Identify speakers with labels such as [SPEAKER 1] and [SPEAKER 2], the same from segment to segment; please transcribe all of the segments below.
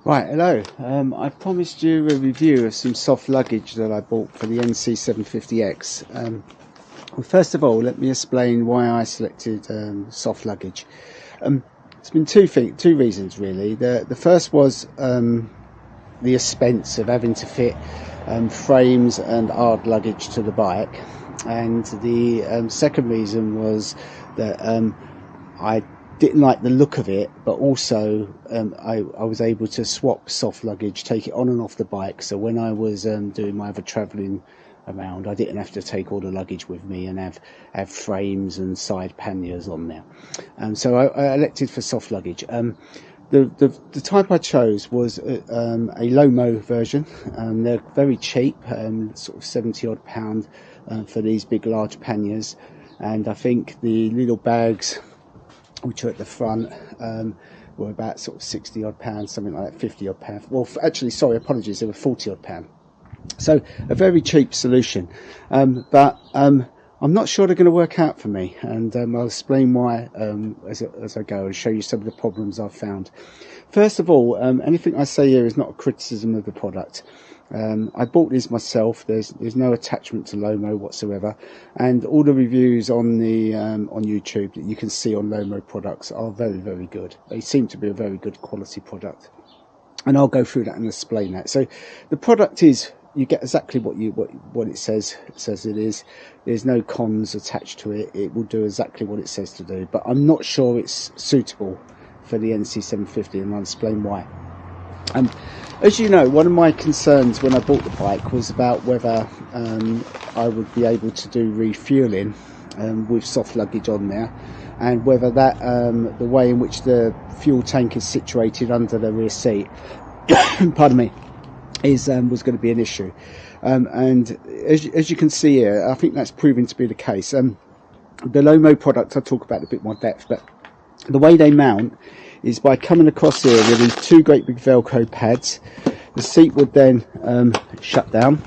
[SPEAKER 1] Right, hello. I promised you a review of some soft luggage that I bought for the NC750X. Well, first of all, let me explain why I selected soft luggage. It's been two reasons really. The first was the expense of having to fit frames and hard luggage to the bike, and the second reason was that I didn't like the look of it, but also I was able to swap soft luggage, take it on and off the bike, so when I was doing my other travelling around, I didn't have to take all the luggage with me and have frames and side panniers on there. So I elected for soft luggage. The type I chose was a Lomo version. They're very cheap, sort of 70 odd pound for these big large panniers, and I think the little bags which are at the front were about sort of 60 odd pounds, something like that, 50 odd pounds. Well, actually, sorry, apologies, they were 40 odd pound. So a very cheap solution, but I'm not sure they're going to work out for me, and I'll explain why as I go and show you some of the problems I've found. First of all, anything I say here is not a criticism of the product. I bought these myself. There's no attachment to Lomo whatsoever, and all the reviews on the on YouTube that you can see on Lomo products are very, very good. They seem to be a very good quality product, and I'll go through that and explain that. So the product is, you get exactly what it says it is. There's no cons attached to it. It will do exactly what it says to do, but I'm not sure it's suitable for the NC750, and I'll explain why. As you know, one of my concerns when I bought the bike was about whether I would be able to do refueling with soft luggage on there, and whether that the way in which the fuel tank is situated under the rear seat pardon me, was going to be an issue, and as you can see here, I think that's proving to be the case. The Lomo product I'll talk about in a bit more depth, but the way they mount is by coming across here with these two great big Velcro pads. The seat would then shut down,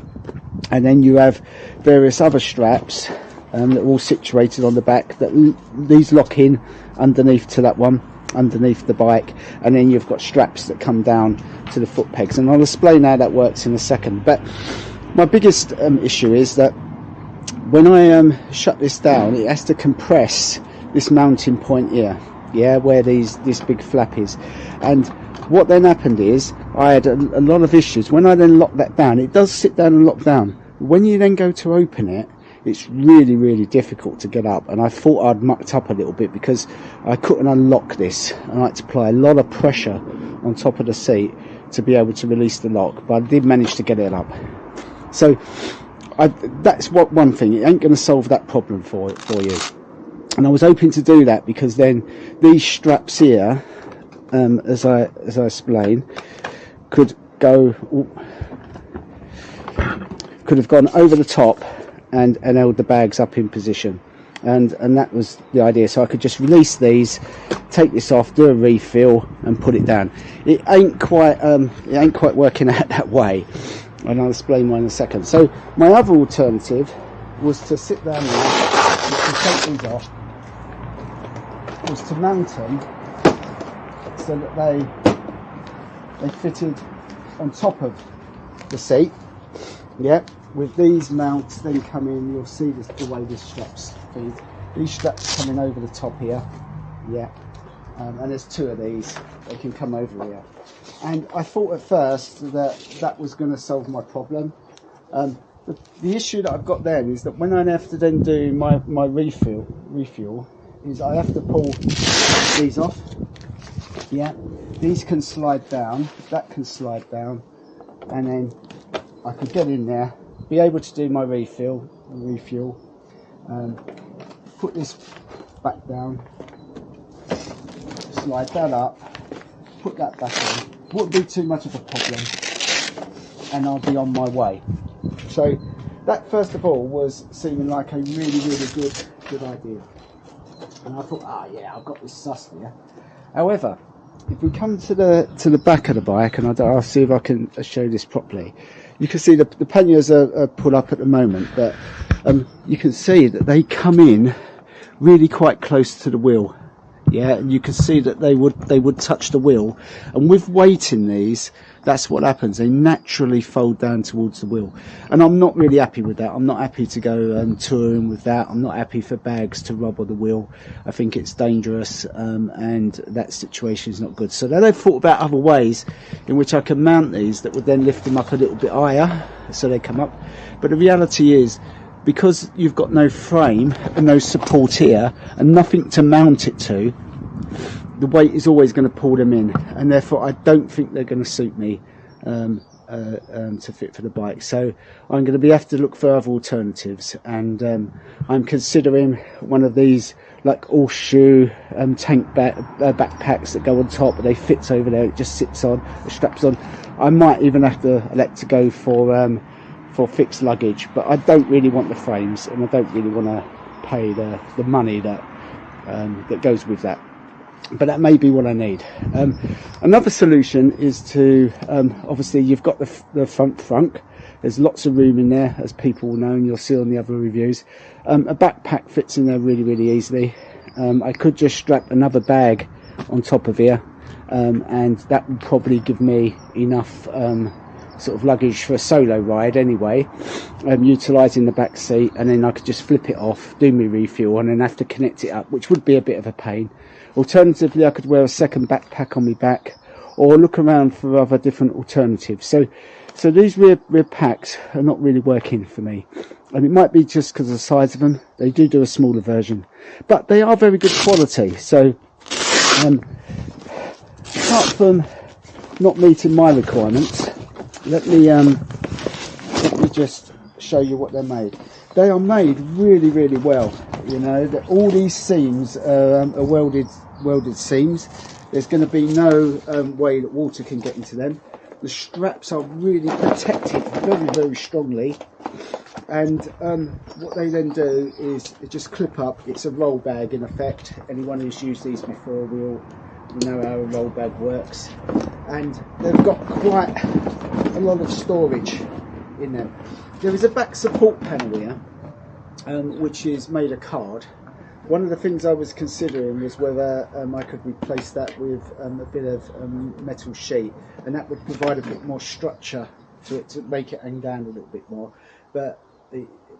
[SPEAKER 1] and then you have various other straps that are all situated on the back, that these lock in underneath to that one, underneath the bike, and then you've got straps that come down to the foot pegs, and I'll explain how that works in a second. But my biggest issue is that when I shut this down, it has to compress this mounting point here, where this big flap is. And what then happened is I had a lot of issues when I then locked that down. It does sit down and lock down. When you then go to open it, it's really, really difficult to get up, and I thought I'd mucked up a little bit because I couldn't unlock this, and I had to apply a lot of pressure on top of the seat to be able to release the lock, but I did manage to get it up. So that's one thing. It ain't going to solve that problem for you, and I was hoping to do that, because then these straps here, as I explained, could have gone over the top and held the bags up in position, and that was the idea. So I could just release these, take this off, do a refill, and put it down. It ain't quite working out that way, and I'll explain why in a second. So my other alternative was to sit down there, to take these off, was to mount them so that they fitted on top of the seat, with these mounts then come in. You'll see the way this straps feed. These straps coming over the top here, and there's two of these. They can come over here, and I thought at first that was going to solve my problem. The issue that I've got then is that when I have to then do my refuel is I have to pull these off. These can slide down, that can slide down, and then I could get in there, be able to do my refuel, put this back down, slide that up, put that back in. Wouldn't be too much of a problem, and I'll be on my way. So that, first of all, was seeming like a really, really good idea, and I thought, I've got this sussed here. However, if we come to the back of the bike, and I'll see if I can show this properly, you can see the panniers are put up at the moment, but you can see that they come in really quite close to the wheel. yeah, and you can see that they would touch the wheel, and with weight in these, that's what happens. They naturally fold down towards the wheel, and I'm not really happy with that. I'm not happy to go touring with that. I'm not happy for bags to rub on the wheel. I think it's dangerous, and that situation is not good. So then I've thought about other ways in which I can mount these that would then lift them up a little bit higher, so they come up. But the reality is, because you've got no frame and no support here and nothing to mount it to, the weight is always going to pull them in, and therefore I don't think they're going to suit me to fit for the bike. So I'm going to have to look for other alternatives, and I'm considering one of these like horseshoe tank backpacks that go on top, they fit over there, it just sits on, it straps on. I might even have to elect to go for fixed luggage, but I don't really want the frames, and I don't really want to pay the money that goes with that. But that may be what I need. Another solution is to obviously you've got the front trunk. There's lots of room in there, as people will know, and you'll see on the other reviews. A backpack fits in there really easily. I could just strap another bag on top of here, and that would probably give me enough sort of luggage for a solo ride anyway, utilising the back seat, and then I could just flip it off, do my refuel, and then have to connect it up, which would be a bit of a pain. Alternatively, I could wear a second backpack on my back, or look around for other different alternatives. So these rear packs are not really working for me, and it might be just because of the size of them. They do a smaller version, but they are very good quality. So apart from not meeting my requirements, let me just show you what they're made. They are made really well. You know, all these seams are welded seams. There's going to be no way that water can get into them. The straps are really protected very strongly, and what they then do is just clip up. It's a roll bag in effect. Anyone who's used these before will know how a roll bag works, and they've got quite a lot of storage in them. There is a back support panel here, which is made of card. One of the things I was considering was whether I could replace that with a bit of metal sheet, and that would provide a bit more structure to it to make it hang down a little bit more. But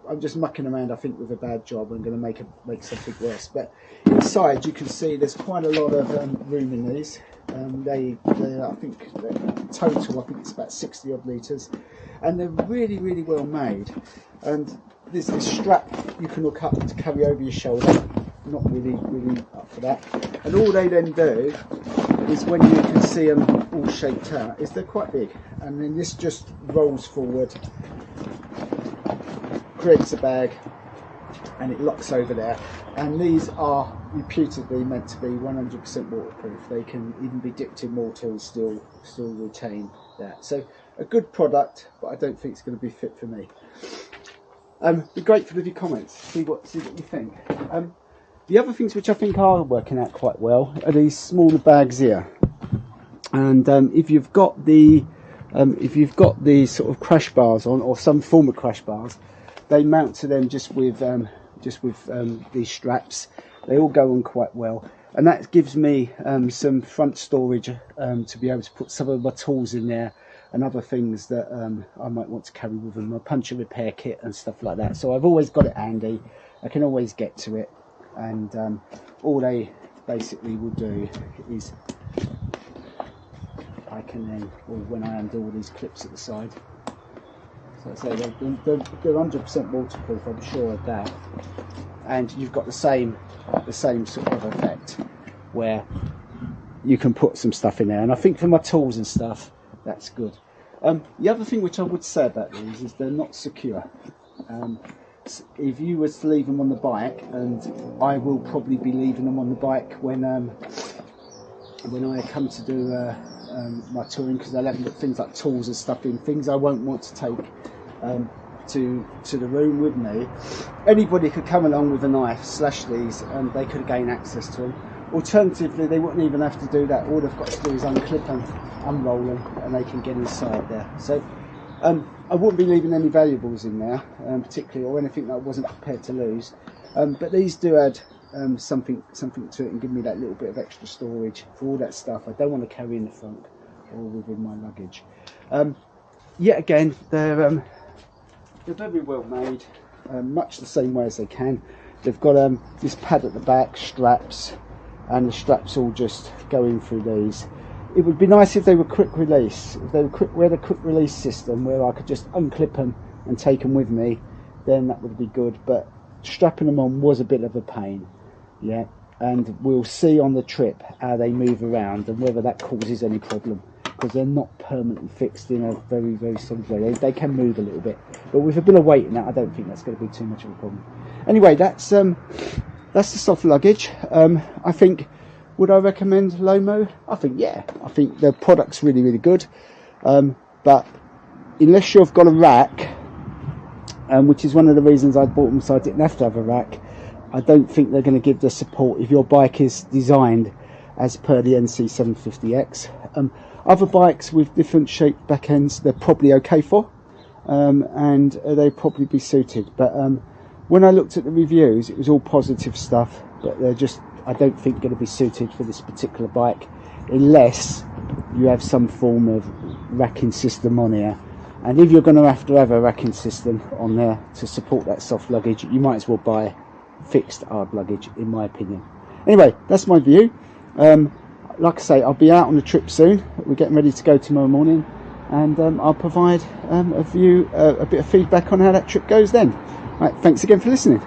[SPEAKER 1] I'm just mucking around, I think, with a bad job. I'm going to make something worse. But inside, you can see there's quite a lot of room in these. I think total, I think it's about 60 odd litres, and they're really well made. And there's this strap you can hook up to carry over your shoulder. Not really up for that. And all they then do is, when you can see them all shaped out, is they're quite big, and then this just rolls forward, creates a bag, and it locks over there. And these are reputedly meant to be 100% waterproof. They can even be dipped in water and still retain that. So a good product, but I don't think it's going to be fit for me. Be grateful of your comments. See what you think. The other things which I think are working out quite well are these smaller bags here. And if you've got the sort of crash bars on, or some form of crash bars, they mount to them just with these straps. They all go on quite well, and that gives me some front storage to be able to put some of my tools in there, and other things that I might want to carry with them, a puncture repair kit and stuff like that. So I've always got it handy. I can always get to it, and all they basically will do is I can then, when I undo all these clips at the side, so I say they're 100% waterproof, I'm sure of that. And you've got the same sort of effect where you can put some stuff in there, and I think for my tools and stuff, that's good. The other thing which I would say about these is they're not secure. If you were to leave them on the bike, and I will probably be leaving them on the bike when I come to do my touring, because I'll have things like tools and stuff in, things I won't want to take to the room with me. Anybody could come along with a knife, slash these, and they could gain access to them. Alternatively, they wouldn't even have to do that. All they've got to do is unclip them, unroll them, and they can get inside there. So I wouldn't be leaving any valuables in there, particularly, or anything that I wasn't prepared to lose. But these do add something to it and give me that little bit of extra storage for all that stuff I don't want to carry in the front or within my luggage. Yet again, they're very well made, much the same way as they can. They've got this pad at the back, straps, and the straps all just go in through these. It would be nice if they were quick release. If they were had a quick release system where I could just unclip them and take them with me, then that would be good. But strapping them on was a bit of a pain, yeah. And we'll see on the trip how they move around and whether that causes any problem, because they're not permanently fixed in a very, very solid way. They can move a little bit, but with a bit of weight in that, I don't think that's going to be too much of a problem. Anyway, that's the soft luggage. I think, would I recommend Lomo? I think, yeah. I think the product's really, really good. But unless you've got a rack, which is one of the reasons I bought them, so I didn't have to have a rack, I don't think they're going to give the support if your bike is designed as per the NC750X. Other bikes with different shaped back ends, they're probably okay for, and they'd probably be suited. But when I looked at the reviews, it was all positive stuff, but they're just, I don't think, going to be suited for this particular bike, unless you have some form of racking system on here. And if you're going to have a racking system on there to support that soft luggage, you might as well buy fixed hard luggage, in my opinion. Anyway, that's my view. Like I say, I'll be out on the trip soon. We're getting ready to go tomorrow morning, and I'll provide a bit of feedback on how that trip goes then. Right, thanks again for listening.